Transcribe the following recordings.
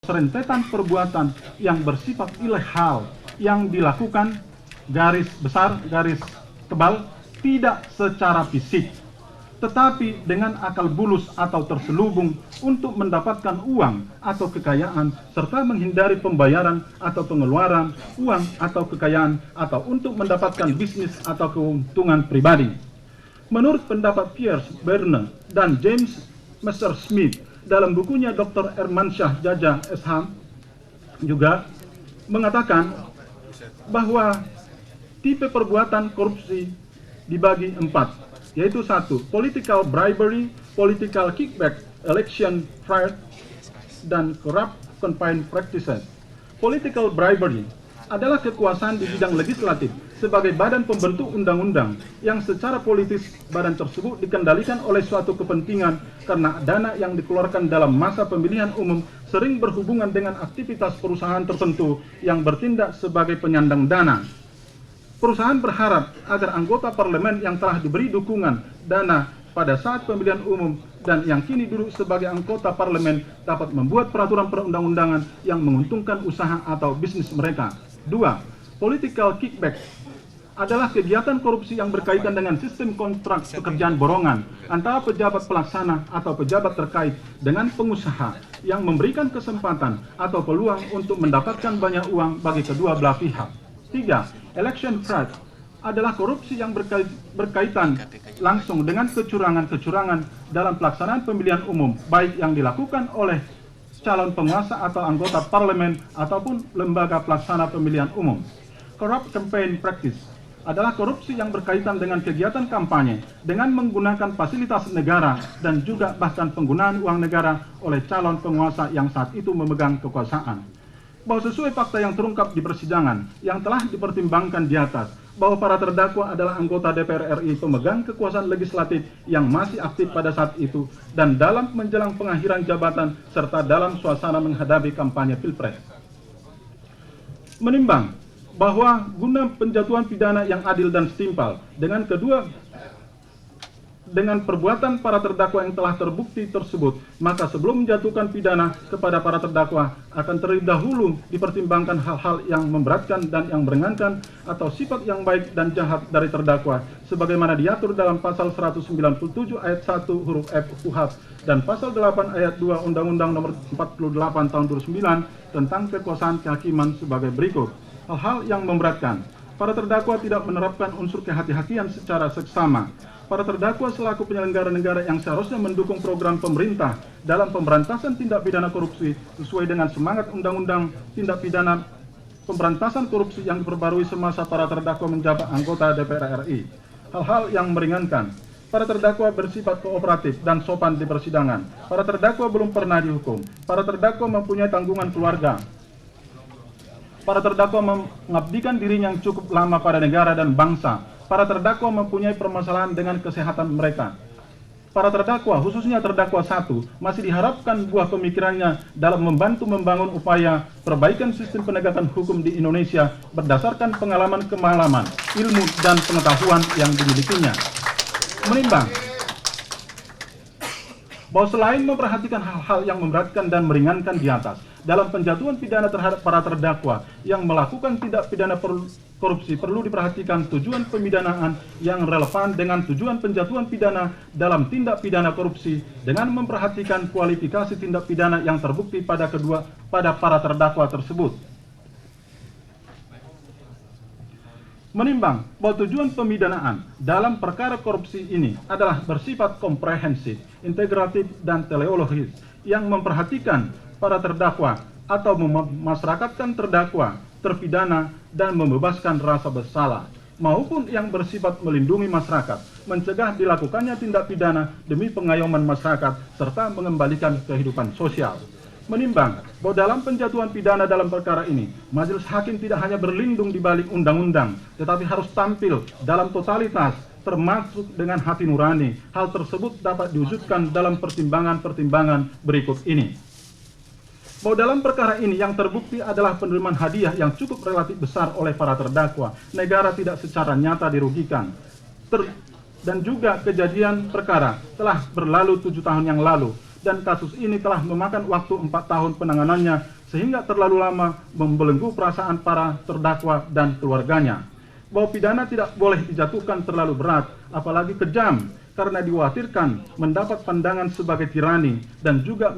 Rentetan perbuatan yang bersifat ilegal yang dilakukan garis besar, garis tebal, tidak secara fisik, tetapi dengan akal bulus atau terselubung untuk mendapatkan uang atau kekayaan serta menghindari pembayaran atau pengeluaran uang atau kekayaan atau untuk mendapatkan bisnis atau keuntungan pribadi. Menurut pendapat Pierce Berner dan James Messersmith dalam bukunya Dr. Ermansyah Jajah SH juga mengatakan bahwa tipe perbuatan korupsi dibagi 4, yaitu 1. Political bribery, political kickback, election fraud, dan corrupt campaign practices. Political bribery adalah kekuasaan di bidang legislatif sebagai badan pembentuk undang-undang yang secara politis badan tersebut dikendalikan oleh suatu kepentingan karena dana yang dikeluarkan dalam masa pemilihan umum sering berhubungan dengan aktivitas perusahaan tertentu yang bertindak sebagai penyandang dana. Perusahaan berharap agar anggota parlemen yang telah diberi dukungan dana pada saat pemilihan umum dan yang kini duduk sebagai anggota parlemen dapat membuat peraturan perundang-undangan yang menguntungkan usaha atau bisnis mereka. 2. Political kickback adalah kegiatan korupsi yang berkaitan dengan sistem kontrak pekerjaan borongan antara pejabat pelaksana atau pejabat terkait dengan pengusaha yang memberikan kesempatan atau peluang untuk mendapatkan banyak uang bagi kedua belah pihak. 3. Election fraud adalah korupsi yang berkaitan langsung dengan kecurangan-kecurangan dalam pelaksanaan pemilihan umum, baik yang dilakukan oleh calon penguasa atau anggota parlemen ataupun lembaga pelaksana pemilihan umum. Corrupt campaign practice adalah korupsi yang berkaitan dengan kegiatan kampanye dengan menggunakan fasilitas negara dan juga bahkan penggunaan uang negara oleh calon penguasa yang saat itu memegang kekuasaan. Bahwa sesuai fakta yang terungkap di persidangan yang telah dipertimbangkan di atas, bahwa para terdakwa adalah anggota DPR RI pemegang kekuasaan legislatif yang masih aktif pada saat itu dan dalam menjelang pengakhiran jabatan serta dalam suasana menghadapi kampanye Pilpres. Menimbang bahwa guna penjatuhan pidana yang adil dan setimpal dengan perbuatan para terdakwa yang telah terbukti tersebut, maka sebelum menjatuhkan pidana kepada para terdakwa akan terlebih dahulu dipertimbangkan hal-hal yang memberatkan dan yang meringankan atau sifat yang baik dan jahat dari terdakwa sebagaimana diatur dalam pasal 197 ayat 1 huruf F KUHP dan pasal 8 ayat 2 Undang-Undang Nomor 48 Tahun 2009 tentang kekuasaan kehakiman sebagai berikut. Hal-hal yang memberatkan. Para terdakwa tidak menerapkan unsur kehati-hatian secara seksama. Para terdakwa selaku penyelenggara negara yang seharusnya mendukung program pemerintah dalam pemberantasan tindak pidana korupsi sesuai dengan semangat Undang-Undang Tindak Pidana Pemberantasan Korupsi yang diperbarui semasa para terdakwa menjabat anggota DPR RI. Hal-hal yang meringankan. Para terdakwa bersifat kooperatif dan sopan di persidangan. Para terdakwa belum pernah dihukum. Para terdakwa mempunyai tanggungan keluarga. Para terdakwa mengabdikan dirinya yang cukup lama pada negara dan bangsa. Para terdakwa mempunyai permasalahan dengan kesehatan mereka. Para terdakwa, khususnya terdakwa 1, masih diharapkan buah pemikirannya dalam membantu membangun upaya perbaikan sistem penegakan hukum di Indonesia berdasarkan pengalaman-pengalaman, ilmu, dan pengetahuan yang dimilikinya. Menimbang bahwa selain memperhatikan hal-hal yang memberatkan dan meringankan di atas, dalam penjatuhan pidana terhadap para terdakwa yang melakukan tindak pidana korupsi perlu diperhatikan tujuan pemidanaan yang relevan dengan tujuan penjatuhan pidana dalam tindak pidana korupsi dengan memperhatikan kualifikasi tindak pidana yang terbukti pada para terdakwa tersebut. Menimbang bahwa tujuan pemidanaan dalam perkara korupsi ini adalah bersifat komprehensif, integratif, dan teleologis yang memperhatikan para terdakwa atau memasyarakatkan terdakwa, terpidana, dan membebaskan rasa bersalah, maupun yang bersifat melindungi masyarakat, mencegah dilakukannya tindak pidana demi pengayoman masyarakat, serta mengembalikan kehidupan sosial. Menimbang bahwa dalam penjatuhan pidana dalam perkara ini, majelis hakim tidak hanya berlindung di balik undang-undang, tetapi harus tampil dalam totalitas, termasuk dengan hati nurani. Hal tersebut dapat diwujudkan dalam pertimbangan-pertimbangan berikut ini. Bahwa dalam perkara ini yang terbukti adalah penerimaan hadiah yang cukup relatif besar oleh para terdakwa, negara tidak secara nyata dirugikan. Dan juga kejadian perkara telah berlalu 7 tahun yang lalu. dan kasus ini telah memakan waktu 4 tahun penanganannya sehingga terlalu lama membelenggu perasaan para terdakwa dan keluarganya. Bahwa pidana tidak boleh dijatuhkan terlalu berat, apalagi kejam, karena dikhawatirkan mendapat pandangan sebagai tirani dan juga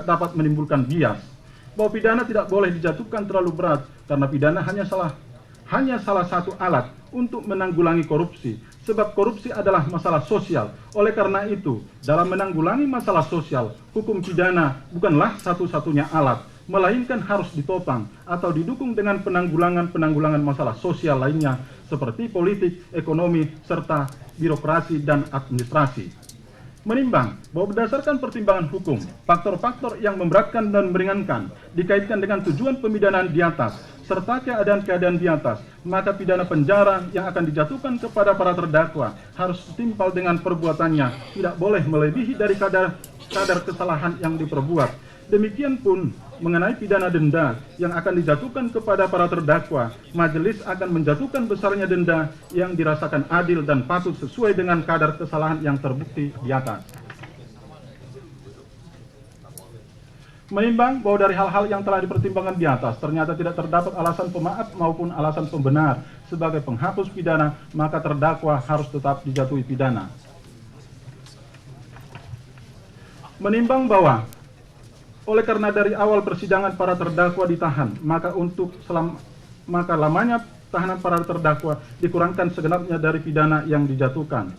dapat menimbulkan bias. Bahwa pidana tidak boleh dijatuhkan terlalu berat karena pidana hanya salah satu alat untuk menanggulangi korupsi, sebab korupsi adalah masalah sosial. Oleh karena itu, dalam menanggulangi masalah sosial, hukum pidana bukanlah satu-satunya alat, melainkan harus ditopang atau didukung dengan penanggulangan masalah sosial lainnya seperti politik, ekonomi, serta birokrasi dan administrasi. Menimbang bahwa berdasarkan pertimbangan hukum, faktor-faktor yang memberatkan dan meringankan dikaitkan dengan tujuan pemidanaan di atas, serta keadaan-keadaan di atas, maka pidana penjara yang akan dijatuhkan kepada para terdakwa harus setimpal dengan perbuatannya, tidak boleh melebihi dari kadar kesalahan yang diperbuat. Demikian pun mengenai pidana denda yang akan dijatuhkan kepada para terdakwa, majelis akan menjatuhkan besarnya denda yang dirasakan adil dan patut sesuai dengan kadar kesalahan yang terbukti di atas. Menimbang bahwa dari hal-hal yang telah dipertimbangkan di atas ternyata tidak terdapat alasan pemaaf maupun alasan pembenar sebagai penghapus pidana, maka terdakwa harus tetap dijatuhi pidana. Menimbang bahwa oleh karena dari awal persidangan para terdakwa ditahan, maka lamanya tahanan para terdakwa dikurangkan segenapnya dari pidana yang dijatuhkan.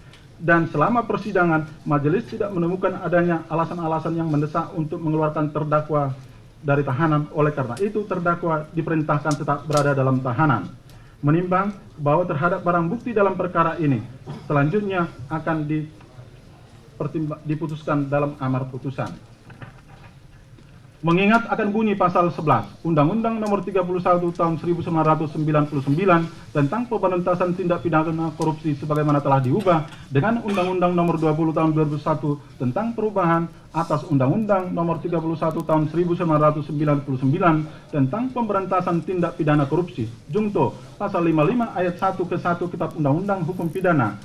Dan selama persidangan, majelis tidak menemukan adanya alasan-alasan yang mendesak untuk mengeluarkan terdakwa dari tahanan. Oleh karena itu, terdakwa diperintahkan tetap berada dalam tahanan. Menimbang bahwa terhadap barang bukti dalam perkara ini, selanjutnya akan diputuskan dalam amar putusan. Mengingat akan bunyi pasal 11 Undang-Undang Nomor 31 Tahun 1999 tentang pemberantasan tindak pidana korupsi sebagaimana telah diubah dengan Undang-Undang Nomor 20 Tahun 2001 tentang perubahan atas Undang-Undang Nomor 31 Tahun 1999 tentang pemberantasan tindak pidana korupsi, Junto Pasal 55 Ayat 1 ke 1 Kitab Undang-Undang Hukum Pidana,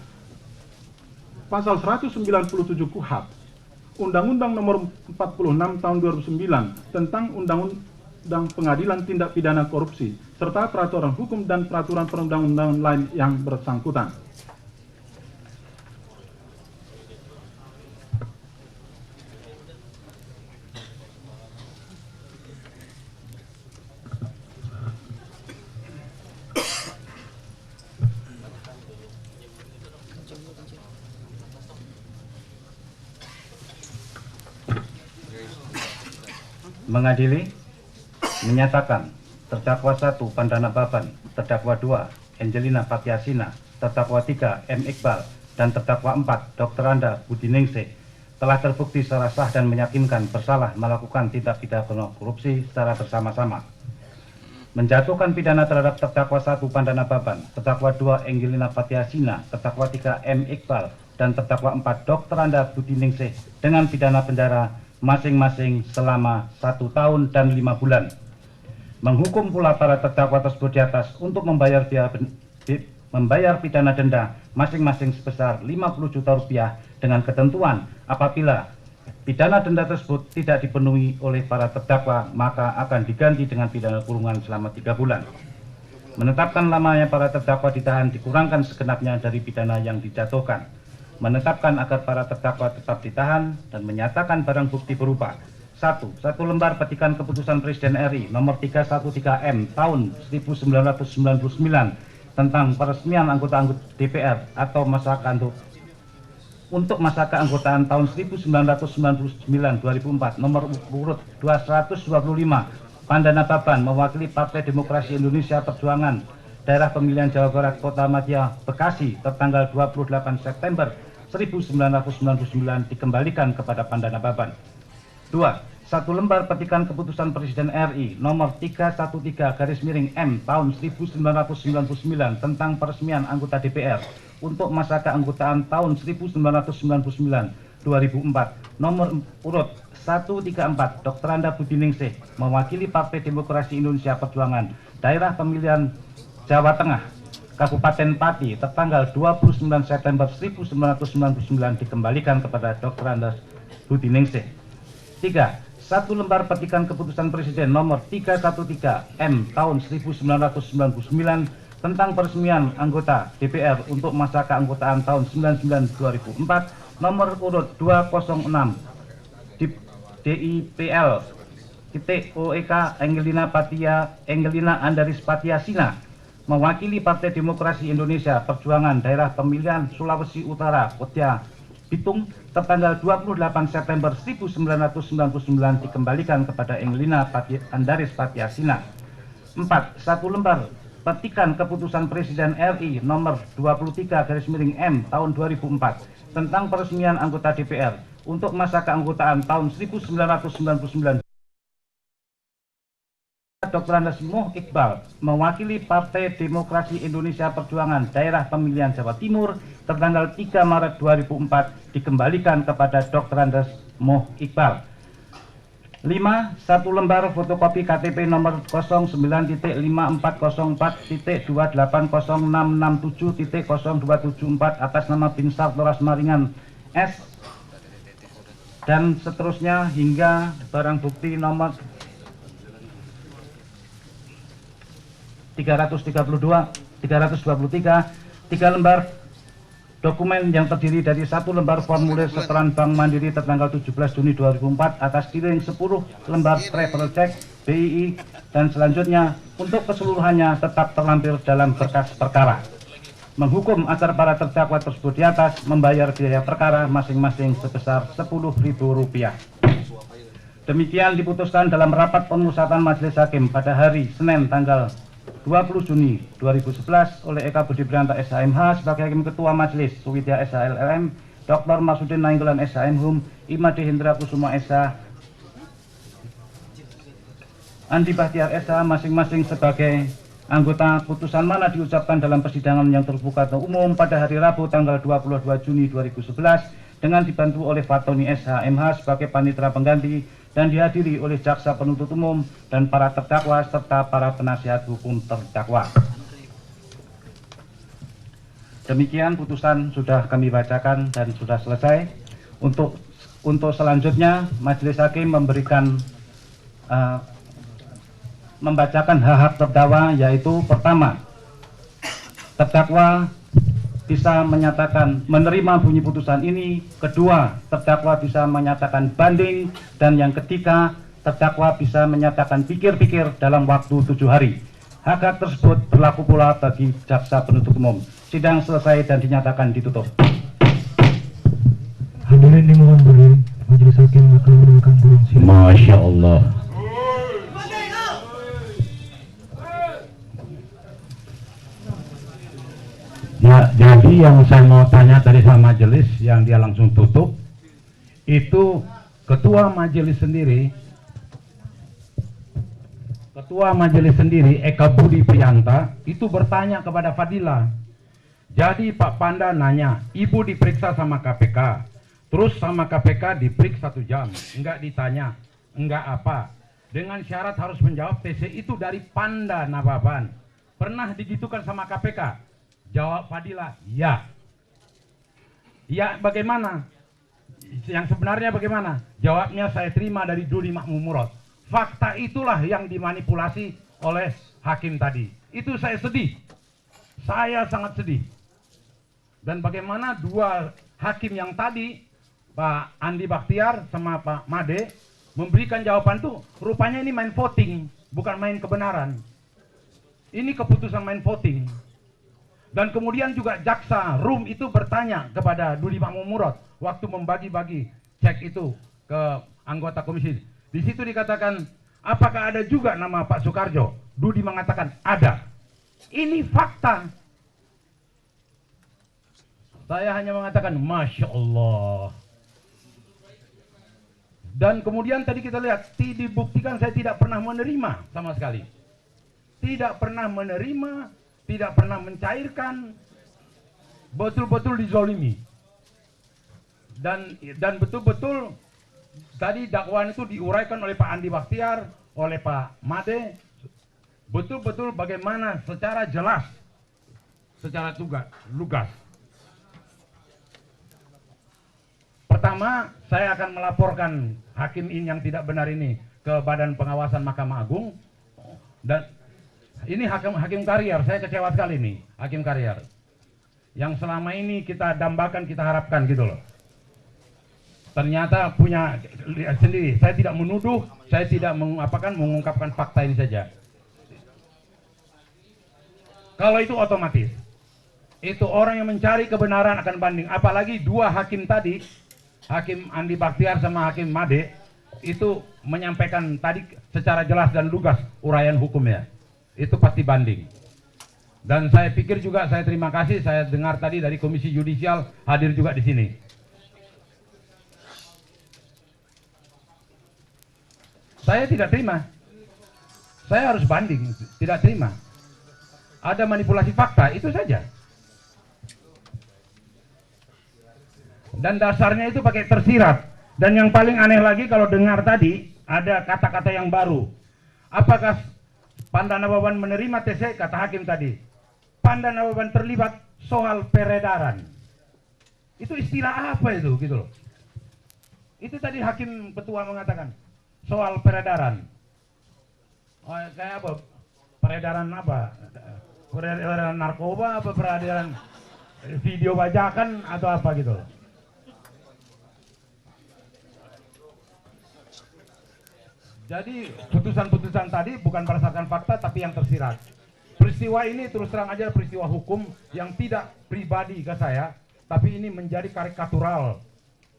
Pasal 197 KUHP, Undang-Undang Nomor 46 Tahun 2009 tentang Undang-Undang Pengadilan Tindak Pidana Korupsi, serta peraturan hukum dan peraturan perundang-undangan lain yang bersangkutan. Mengadili, menyatakan terdakwa 1 Pandana Baban, terdakwa 2 Angelina Patiasina, terdakwa 3 M. Iqbal, dan terdakwa 4 Dr. Anda Budi Ningsih telah terbukti secara sah dan meyakinkan bersalah melakukan tindak pidana korupsi secara bersama-sama. Menjatuhkan pidana terhadap terdakwa 1 Pandana Baban, terdakwa 2 Angelina Patiasina, terdakwa 3 M. Iqbal, dan terdakwa 4 Dr. Anda Budi Ningsih dengan pidana penjara masing-masing selama 1 tahun dan 5 bulan. Menghukum pula para terdakwa tersebut di atas untuk membayar pidana denda masing-masing sebesar 50 juta rupiah dengan ketentuan apabila pidana denda tersebut tidak dipenuhi oleh para terdakwa maka akan diganti dengan pidana kurungan selama 3 bulan. Menetapkan lamanya para terdakwa ditahan dikurangkan segenapnya dari pidana yang dijatuhkan. Menetapkan agar para terdakwa tetap ditahan dan menyatakan barang bukti berupa 1. Satu lembar petikan keputusan Presiden RI nomor 313M tahun 1999 tentang peresmian anggota DPR atau untuk masa keanggotaan tahun 1999-2004 nomor urut 225 Pandana Baban mewakili Partai Demokrasi Indonesia Perjuangan daerah pemilihan Jawa Barat Kota Madya Bekasi tertanggal 28 September 1999 dikembalikan kepada Pandana Baban. 2. Satu lembar petikan keputusan Presiden RI nomor 313/M tahun 1999 tentang peresmian anggota DPR untuk masa keanggotaan tahun 1999-2004 nomor urut 134 Dr. Anda Budi Ningsih mewakili Partai Demokrasi Indonesia Perjuangan daerah pemilihan Jawa Tengah Kabupaten Pati tertanggal 29 September 1999 dikembalikan kepada Dr. Anda Budi Ningsih. 3. Satu lembar petikan keputusan Presiden nomor 313 M tahun 1999 tentang peresmian anggota DPR untuk masa keanggotaan tahun 99-2004 nomor urut 206 DIPL OEK Angelina Andaris Patiasina mewakili Partai Demokrasi Indonesia Perjuangan Daerah Pemilihan Sulawesi Utara Kota Bitung tertanggal 28 September 1999 dikembalikan kepada Angelina Andaris Patiasina. 4. Satu lembar petikan keputusan Presiden RI nomor 23/M tahun 2004 tentang peresmian anggota DPR untuk masa keanggotaan tahun 1999. Dr. Andes Moh Iqbal mewakili Partai Demokrasi Indonesia Perjuangan Daerah Pemilihan Jawa Timur tertanggal 3 Maret 2004 dikembalikan kepada Dr. Andes Moh Iqbal. 5. Satu lembar fotokopi KTP nomor 09.5404.2806667.0274 atas nama Binsar Toras Maringan S dan seterusnya hingga barang bukti nomor 323, 3 lembar dokumen yang terdiri dari 1 lembar formulir setoran Bank Mandiri tertanggal 17 Juni 2004 atas kirim 10 lembar travel check BII dan selanjutnya untuk keseluruhannya tetap terlampir dalam berkas perkara. Menghukum agar para terdakwa tersebut di atas membayar biaya perkara masing-masing sebesar Rp10.000. Demikian diputuskan dalam rapat pemusatan Majelis Hakim pada hari Senin tanggal 20 Juni 2011 oleh Eka Budi Prianta SHMH sebagai Hakim Ketua Majelis, Suwidya SHLLM, Dr. Masudin Nainggolan SHMHum, Imade Hendra Kusuma SH, Andi Bahtiar SH masing-masing sebagai anggota. Putusan mana diucapkan dalam persidangan yang terbuka atau umum pada hari Rabu tanggal 22 Juni 2011 dengan dibantu oleh Fatoni SHMH sebagai panitera pengganti dan dihadiri oleh jaksa penuntut umum dan para terdakwa serta para penasihat hukum terdakwa. Demikian putusan sudah kami bacakan dan sudah selesai. Untuk selanjutnya Majelis Hakim memberikan membacakan hak-hak terdakwa, yaitu pertama, terdakwa bisa menyatakan menerima bunyi putusan ini, kedua, terdakwa bisa menyatakan banding, dan yang ketiga, terdakwa bisa menyatakan pikir-pikir dalam waktu 7 hari. Hak-hak tersebut berlaku pula bagi jaksa penuntut umum. Sidang selesai dan dinyatakan ditutup. Hadirin dimohon berdiri. Majelis Hakim akan menentukan burung sidang. Masya Allah. Ya, jadi yang saya mau tanya tadi sama majelis yang dia langsung tutup, itu ketua majelis sendiri Eka Budi Prianta itu bertanya kepada Fadila. Jadi Pak Panda nanya, ibu diperiksa sama KPK, terus sama KPK diperiksa 1 jam, enggak ditanya, enggak apa, dengan syarat harus menjawab TC itu dari Panda Nababan. Pernah digitukan sama KPK? Jawab Fadila, ya. Ya, bagaimana? Yang sebenarnya bagaimana? Jawabnya saya terima dari Duli Makmum Murad. Fakta itulah yang dimanipulasi oleh hakim tadi. Itu saya sedih. Saya sangat sedih. Dan bagaimana 2 hakim yang tadi, Pak Andi Bahtiar sama Pak Made, memberikan jawaban tuh, rupanya ini main voting, bukan main kebenaran. Ini keputusan main voting. Dan kemudian juga jaksa Rum itu bertanya kepada Duli Makmum Murad waktu membagi-bagi cek itu ke anggota komisi. Di situ dikatakan, apakah ada juga nama Pak Soekarjo? Dudi mengatakan ada. Ini fakta. Saya hanya mengatakan Masya Allah. Dan kemudian tadi kita lihat, dibuktikan saya tidak pernah menerima sama sekali. Tidak pernah menerima, tidak pernah mencairkan, betul-betul dizolimi. Dan betul-betul tadi dakwaan itu diuraikan oleh Pak Andi Bahtiar, oleh Pak Made, betul-betul bagaimana secara jelas, secara lugas. pertama saya akan melaporkan hakim ini yang tidak benar ini ke Badan Pengawasan Mahkamah Agung. Dan ini hakim karier, saya kecewa sekali nih hakim karier. Yang selama ini kita dambakan, kita harapkan gitu loh. Ternyata punya lihat sendiri, saya tidak menuduh, saya tidak mengungkapkan fakta ini saja. Kalau itu otomatis, itu orang yang mencari kebenaran akan banding. Apalagi dua hakim tadi, Hakim Andi Baktiar sama Hakim Made, itu menyampaikan tadi secara jelas dan lugas uraian hukumnya. Itu pasti banding. Dan saya pikir juga, saya terima kasih, saya dengar tadi dari Komisi Yudisial hadir juga di sini. Saya tidak terima. Saya harus banding, tidak terima. Ada manipulasi fakta, itu saja. Dan dasarnya itu pakai tersirat. Dan yang paling aneh lagi kalau dengar tadi, ada kata-kata yang baru. Apakah Pandanababan menerima TC, kata hakim tadi. Pandanababan terlibat soal peredaran. Itu istilah apa itu gitu loh. Itu tadi hakim ketua mengatakan soal peredaran. Oh, kayak apa? Peredaran apa? Peredaran narkoba apa peredaran video bajakan atau apa gitu loh. Jadi putusan-putusan tadi bukan berdasarkan fakta tapi yang tersirat. Peristiwa ini terus terang aja peristiwa hukum yang tidak pribadi ke saya, tapi ini menjadi karikatural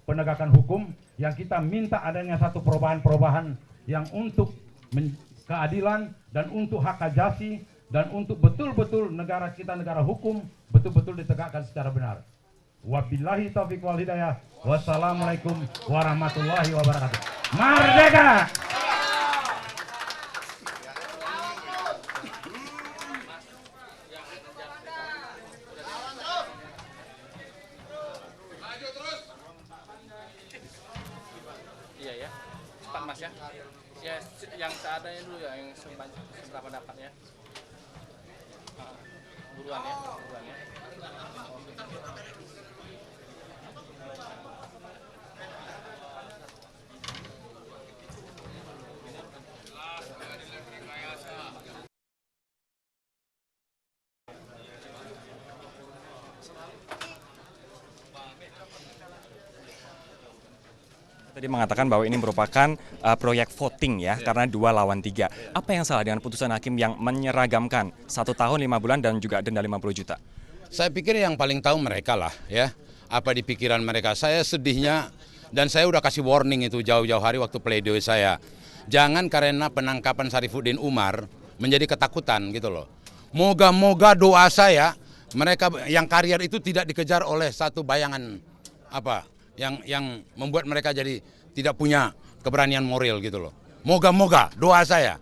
penegakan hukum yang kita minta adanya satu perubahan-perubahan yang untuk keadilan dan untuk hak asasi dan untuk betul-betul negara kita negara hukum betul-betul ditegakkan secara benar. Wabillahi taufiq wal hidayah. Wassalamualaikum warahmatullahi wabarakatuh. Merdeka! Iya ya, cepat Mas ya. Ya yang seadanya dulu ya, yang seberapa dapatnya. Buruan ya, buruan ya. Tadi mengatakan bahwa ini merupakan proyek voting ya, karena 2 lawan 3. Apa yang salah dengan putusan hakim yang menyeragamkan 1 tahun 5 bulan dan juga denda 50 juta? Saya pikir yang paling tahu mereka lah ya, apa di pikiran mereka. Saya sedihnya, dan saya udah kasih warning itu jauh-jauh hari waktu pledoi saya. Jangan karena penangkapan Syarifuddin Umar menjadi ketakutan gitu loh. Moga-moga doa saya, mereka yang karier itu tidak dikejar oleh satu bayangan apa yang membuat mereka jadi tidak punya keberanian moral gitu loh. Moga-moga doa saya.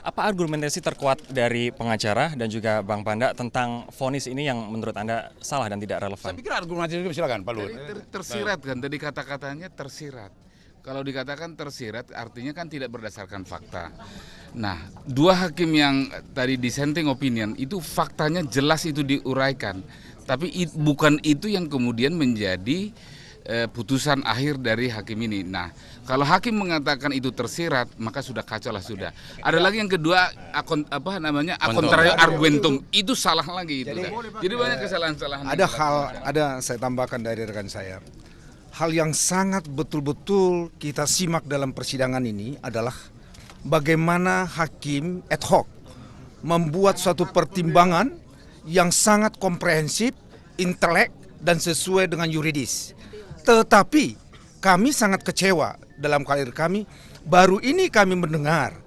Apa argumentasi terkuat dari pengacara dan juga Bang Panda tentang vonis ini yang menurut Anda salah dan tidak relevan? Saya pikir argumentasi itu silakan Pak Luhut. Tersirat kan, tadi kata-katanya tersirat. Kalau dikatakan tersirat artinya kan tidak berdasarkan fakta. Nah, 2 hakim yang tadi dissenting opinion itu faktanya jelas itu diuraikan. Tapi bukan itu yang kemudian menjadi putusan akhir dari hakim ini. Nah, kalau hakim mengatakan itu tersirat, maka sudah kacau lah sudah. Ada lagi yang kedua, contrario argumentum, itu salah lagi itu. Jadi banyak kesalahan-kesalahan. Ada saya tambahkan dari rekan saya. Hal yang sangat betul-betul kita simak dalam persidangan ini adalah bagaimana hakim ad hoc membuat suatu pertimbangan yang sangat komprehensif, intelek, dan sesuai dengan yuridis. Tetapi kami sangat kecewa dalam karir kami, baru ini kami mendengar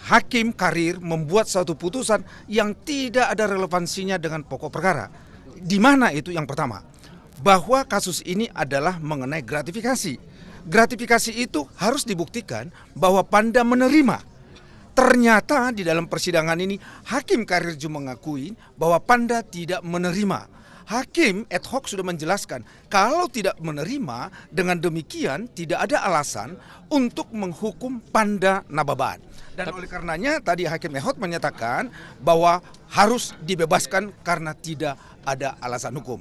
hakim karir membuat suatu putusan yang tidak ada relevansinya dengan pokok perkara. Di mana itu yang pertama? Bahwa kasus ini adalah mengenai gratifikasi. Gratifikasi itu harus dibuktikan bahwa Panda menerima. Ternyata di dalam persidangan ini hakim karir juga mengakui bahwa Panda tidak menerima. Hakim ad hoc sudah menjelaskan kalau tidak menerima, dengan demikian tidak ada alasan untuk menghukum Panda Nababan. Dan oleh karenanya tadi hakim ad hoc menyatakan bahwa harus dibebaskan karena tidak ada alasan hukum.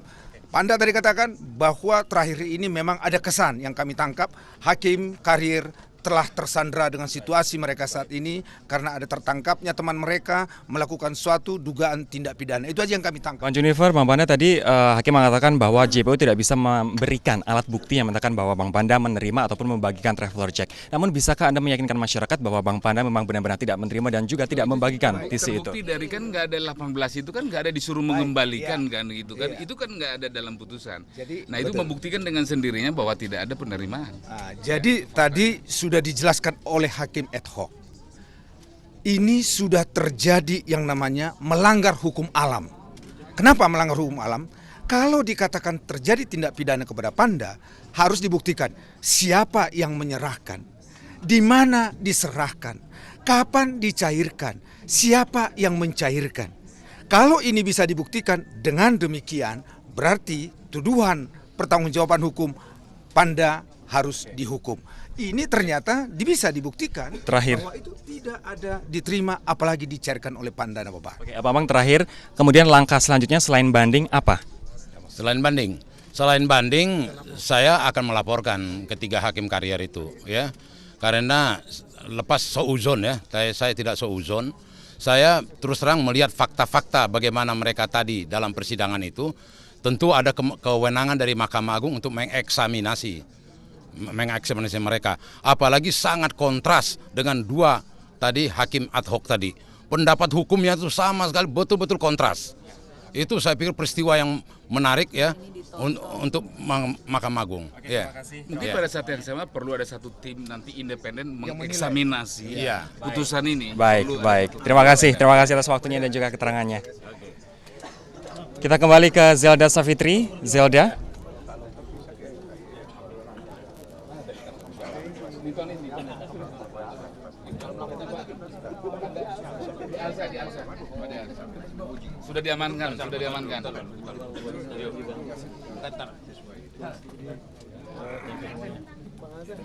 Panda tadi katakan bahwa terakhir ini memang ada kesan yang kami tangkap hakim karir telah tersandra dengan situasi mereka saat ini karena ada tertangkapnya teman mereka melakukan suatu dugaan tindak pidana. Itu aja yang kami tangkap. Bang Junifer, Bang Panda tadi hakim mengatakan bahwa JPU tidak bisa memberikan alat bukti yang mengatakan bahwa Bang Panda menerima ataupun membagikan traveler check. Namun bisakah Anda meyakinkan masyarakat bahwa Bang Panda memang benar-benar tidak menerima dan juga tidak membagikan TC itu? Terbukti dari kan nggak ada 18 itu kan nggak ada disuruh mengembalikan kan gitu kan. Itu kan nggak ada dalam putusan. Nah itu membuktikan dengan sendirinya bahwa tidak ada penerimaan. Jadi tadi sudah dijelaskan oleh hakim ad hoc. Ini sudah terjadi yang namanya melanggar hukum alam. Kenapa melanggar hukum alam? Kalau dikatakan terjadi tindak pidana kepada Panda, harus dibuktikan siapa yang menyerahkan, di mana diserahkan, kapan dicairkan, siapa yang mencairkan. Kalau ini bisa dibuktikan dengan demikian, berarti tuduhan pertanggungjawaban hukum Panda harus dihukum. Ini ternyata bisa dibuktikan Terakhir. bahwa itu tidak ada diterima apalagi dicairkan oleh Panda Bapak. Oke, Pak Bang, terakhir, kemudian langkah selanjutnya selain banding apa? Selain banding, saya akan melaporkan ketiga hakim karier itu, ya. Karena lepas seuzon ya, saya tidak seuzon. Saya terus terang melihat fakta-fakta bagaimana mereka tadi dalam persidangan itu. Tentu ada kewenangan dari Mahkamah Agung untuk mengeksaminasi mereka. Apalagi sangat kontras dengan dua tadi hakim ad hoc tadi. Pendapat hukumnya itu sama sekali, betul-betul kontras. Itu saya pikir peristiwa yang menarik ya untuk Mahkamah Agung. Ya. Mungkin pada saat yang sama perlu ada satu tim nanti independen mengeksaminasi putusan ini. Baik. Terima kasih atas waktunya dan juga keterangannya. Kita kembali ke Zelda Savitri. Zelda. Sudah diamankan.